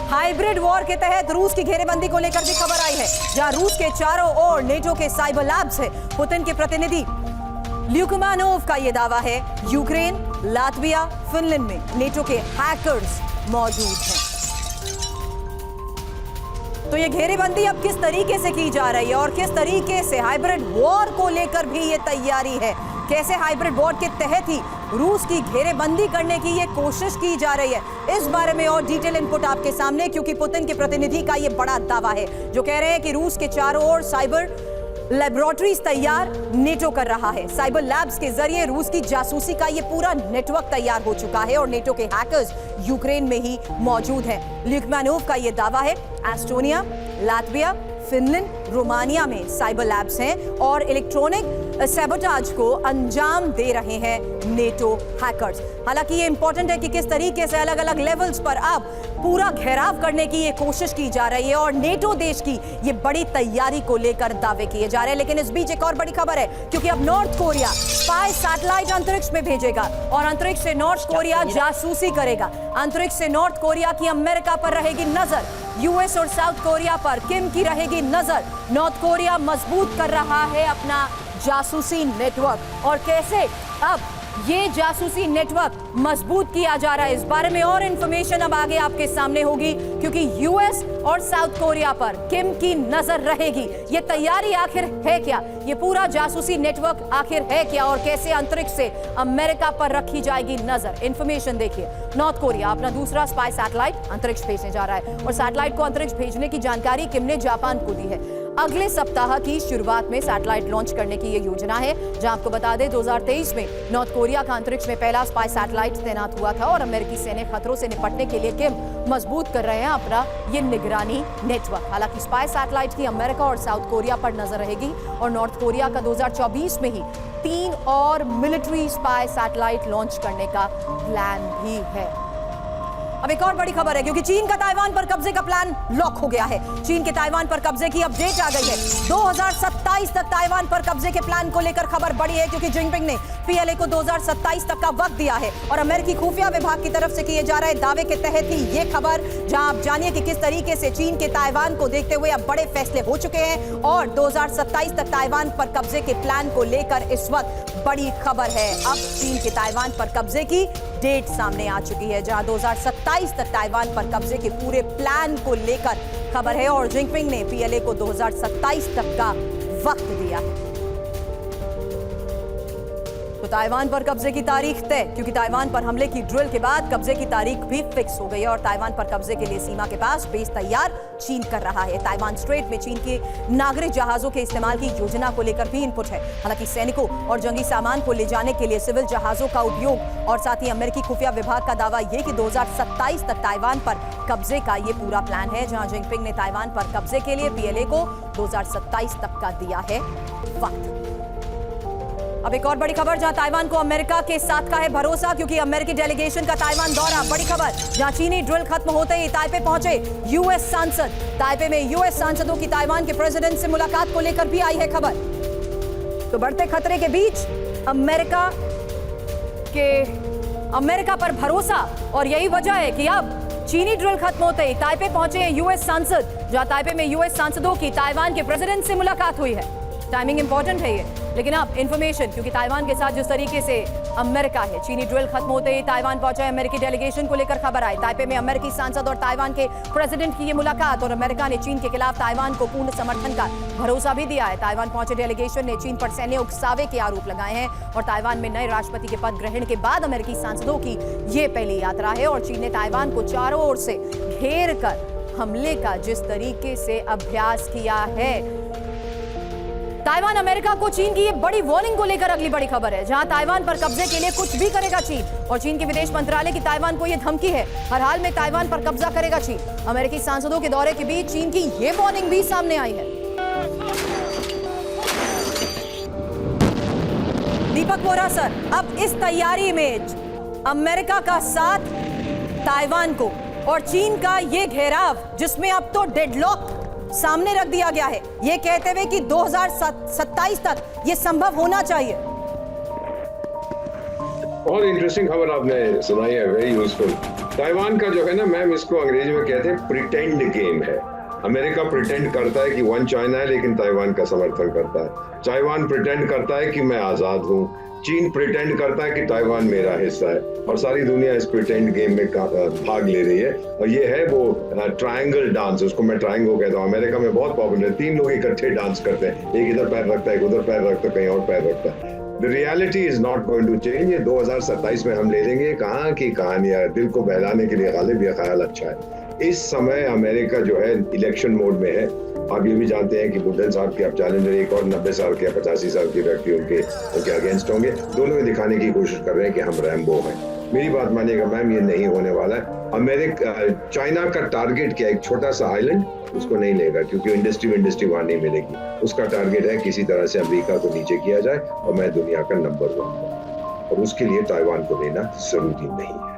Hybrid war के तहत रूस की घेरेबंदी को लेकर भी खबर आई है, जहां रूस के चारों ओर नेटो के साइबर लैब्स है। पुतिन के प्रतिनिधि ल्यूकमानोव का यह दावा है, यूक्रेन, लातविया, फिनलैंड में नेटो के हैकर्स मौजूद हैं। तो ये घेरेबंदी अब किस तरीके से की जा रही है और किस तरीके से हाइब्रिड वॉर को लेकर भी ये तैयारी है, कैसे हाइब्रिड वॉर के तहत ही रूस की घेरेबंदी करने की ये कोशिश की जा रही है, इस बारे में और डिटेल इनपुट आपके सामने, क्योंकि पुतिन के प्रतिनिधि का ये बड़ा दावा है जो कह रहे हैं कि रूस के चारों ओर साइबर लैबोरेटरीज तैयार नेटो कर रहा है। साइबर लैब्स के जरिए रूस की जासूसी का ये पूरा नेटवर्क तैयार हो चुका है और नेटो के हैकर्स यूक्रेन में ही मौजूद हैं। ल्यूकमानोव का ये दावा है, एस्टोनिया, लातविया, फिनलैंड, रोमानिया में साइबर लैब्स हैं और इलेक्ट्रॉनिक सैबोटाज को अंजाम दे रहे हैं नेटो हैकर्स। हालांकि ये इंपॉर्टेंट है कि किस तरीके से अलग अलग लेवल्स पर अब पूरा घेराव करने की ये कोशिश की जा रही है और नेटो देश की ये बड़ी तैयारी को लेकर दावे किए जा रहे हैं। लेकिन इस बीच एक और बड़ी खबर है, क्योंकि अब नॉर्थ कोरिया स्पाई सैटेलाइट अंतरिक्ष में भेजेगा और अंतरिक्ष से नॉर्थ कोरिया जासूसी करेगा। अंतरिक्ष से नॉर्थ कोरिया की अमेरिका पर रहेगी नजर, यूएस और साउथ कोरिया पर किम की रहेगी नजर। नॉर्थ कोरिया मजबूत कर रहा है अपना जासूसी नेटवर्क, और कैसे अब ये जासूसी नेटवर्क मजबूत किया जा रहा है, इस बारे में और इंफॉर्मेशन अब आगे आपके सामने होगी, क्योंकि यूएस और साउथ कोरिया पर किम की नजर रहेगी। ये तैयारी आखिर है क्या, ये पूरा जासूसी नेटवर्क आखिर है क्या, और कैसे अंतरिक्ष से अमेरिका पर रखी जाएगी नजर। इंफॉर्मेशन देखिए, नॉर्थ कोरिया अपना दूसरा स्पाई सैटेलाइट अंतरिक्ष भेजने जा रहा है और सैटेलाइट को अंतरिक्ष भेजने की जानकारी किम ने जापान को दी है। अगले सप्ताह की शुरुआत में सैटेलाइट लॉन्च करने की यह योजना है, जहां आपको बता दें 2023 में नॉर्थ कोरिया का अंतरिक्ष में पहला स्पाई सैटेलाइट तैनात हुआ था और अमेरिकी सैन्य खतरों से निपटने के लिए किम मजबूत कर रहे हैं अपना ये निगरानी नेटवर्क। हालांकि स्पाई सैटेलाइट की अमेरिका और साउथ कोरिया पर नजर रहेगी और नॉर्थ कोरिया का 2024 में ही 3 और मिलिट्री स्पाई सैटेलाइट लॉन्च करने का प्लान भी है। अब एक और बड़ी खबर है, क्योंकि चीन का ताइवान पर कब्जे का प्लान लॉक हो गया है। चीन के ताइवान पर कब्जे की अपडेट आ गई है। 2027 तक ताइवान पर कब्जे के प्लान को लेकर खबर बढ़ी है, क्योंकि जिनपिंग ने पीएलए को 2027 तक का वक्त दिया है और अमेरिकी खुफिया विभाग की तरफ से किए जा रहे दावे के तहत ही ये खबर, जहां आप जानिए कि किस तरीके से चीन के ताइवान को देखते हुए अब बड़े फैसले हो चुके हैं और 2027 तक ताइवान पर कब्जे के प्लान को लेकर इस वक्त बड़ी खबर है। अब चीन के ताइवान पर कब्जे की डेट सामने आ चुकी है, जहां 2027 तक ताइवान पर कब्जे के पूरे प्लान को लेकर खबर है और जिनपिंग ने पीएलए को 2027 तक का वक्त दिया है। तो ताइवान पर कब्जे की तारीख तय, क्योंकि ताइवान पर हमले की ड्रिल के बाद कब्जे की तारीख भी फिक्स हो गई है और ताइवान पर कब्जे के लिए सीमा के पास बेस तैयार चीन कर रहा है। ताइवान स्ट्रेट में चीन के नागरिक जहाजों के इस्तेमाल की योजना को लेकर भी इनपुट है। हालांकि सैनिकों और जंगी सामान को ले जाने के लिए सिविल जहाजों का उपयोग और साथ ही अमेरिकी खुफिया विभाग का दावा यह कि 2027 तक ताइवान पर कब्जे का ये पूरा प्लान है, जहां जिनपिंग ने ताइवान पर कब्जे के लिए पीएलए को 2027 तक का दिया है वक्त। अब एक और बड़ी खबर, जहां ताइवान को अमेरिका के साथ का है भरोसा, क्योंकि अमेरिकी डेलीगेशन का ताइवान दौरा। बड़ी खबर, जहां चीनी ड्रिल खत्म होते ही ताइपे पहुंचे यूएस सांसद। ताइपे में यूएस सांसदों की ताइवान के प्रेसिडेंट से मुलाकात को लेकर भी आई है खबर। तो बढ़ते खतरे के बीच अमेरिका पर भरोसा, और यही वजह है कि अब चीनी ड्रिल खत्म होते ही ताइपे पहुंचे हैं यूएस सांसद, जहां ताइपे में यूएस सांसदों की ताइवान के प्रेसिडेंट से मुलाकात हुई है। टाइमिंग इंपॉर्टेंट है ये, लेकिन अब इंफॉर्मेशन, क्योंकि ताइवान के साथ जिस तरीके से अमेरिका है, चीनी ड्रिल खत्म होते ही ताइवान पहुंचा है अमेरिकी डेलीगेशन को लेकर खबर आई। ताइपे में अमेरिकी सांसद और ताइवान के प्रेसिडेंट की ये मुलाकात, और अमेरिका ने चीन के खिलाफ ताइवान को पूर्ण समर्थन का भरोसा भी दिया है। ताइवान पहुंचे डेलीगेशन ने चीन पर सैन्य उकसावे के आरोप लगाए हैं और ताइवान में नए राष्ट्रपति के पद ग्रहण के बाद अमेरिकी सांसदों की ये पहली यात्रा है और चीन ने ताइवान को चारों ओर से घेर कर हमले का जिस तरीके से अभ्यास किया है। ताइवान अमेरिका को चीन की ये बड़ी वार्निंग को लेकर अगली बड़ी खबर है, जहां ताइवान पर कब्जे के लिए कुछ भी करेगा चीन, और चीन के विदेश मंत्रालय की ताइवान को यह धमकी है, हर हाल में ताइवान पर कब्जा करेगा चीन। अमेरिकी सांसदों के दौरे के बीच चीन की ये वार्निंग भी सामने आई है। दीपक बोरा सर, अब इस तैयारी में अमेरिका का साथ ताइवान को और चीन का ये घेराव, जिसमें अब तो डेडलॉक सामने रख दिया गया है, ये कहते हुए कि 2027 तक ये संभव होना चाहिए। बहुत इंटरेस्टिंग खबर आपने सुनाई है, वेरी यूजफुल। ताइवान का जो है ना मैम, इसको अंग्रेजी में कहते हैं प्रिटेंड गेम है। अमेरिका प्रिटेंड करता है कि वन चाइना है, लेकिन ताइवान का समर्थन करता है। ताइवान प्रिटेंड करता है कि मैं आजाद हूँ। चीन प्रिटेंड करता है कि ताइवान मेरा हिस्सा है, और सारी दुनिया इस प्रिटेंड गेम में भाग ले रही है। और ये है वो ट्रायंगल डांस, उसको मैं ट्रायंगल कहता हूँ। अमेरिका में बहुत पॉपुलर, 3 लोग इकट्ठे डांस करते हैं, एक इधर पैर रखता है, एक उधर पैर रखता है, कहीं और पैर रखता है। The reality is not going to change। ये 2027 में हम ले लेंगे। कहाँ की कहानियां, दिल को बहलाने के लिए गालिब ये ख्याल अच्छा है। इस समय अमेरिका जो है इलेक्शन मोड में है। आप ये भी जानते हैं कि बुड्ढन साहब के अब चैलेंजर एक और 90 साल के 85 साल के व्यक्ति उनके अगेंस्ट होंगे। दोनों ये दिखाने की कोशिश कर रहे हैं कि हम रैम्बो हैं। मेरी बात मानिएगा मैम, ये नहीं होने वाला है। चाइना का टारगेट क्या है? एक छोटा सा आइलैंड, उसको नहीं लेगा, क्योंकि इंडस्ट्री वहां नहीं मिलेगी। उसका टारगेट है किसी तरह से अमेरिका को नीचे किया जाए और मैं दुनिया का नंबर 1 हूं, और उसके लिए ताइवान को लेना जरूरी नहीं है।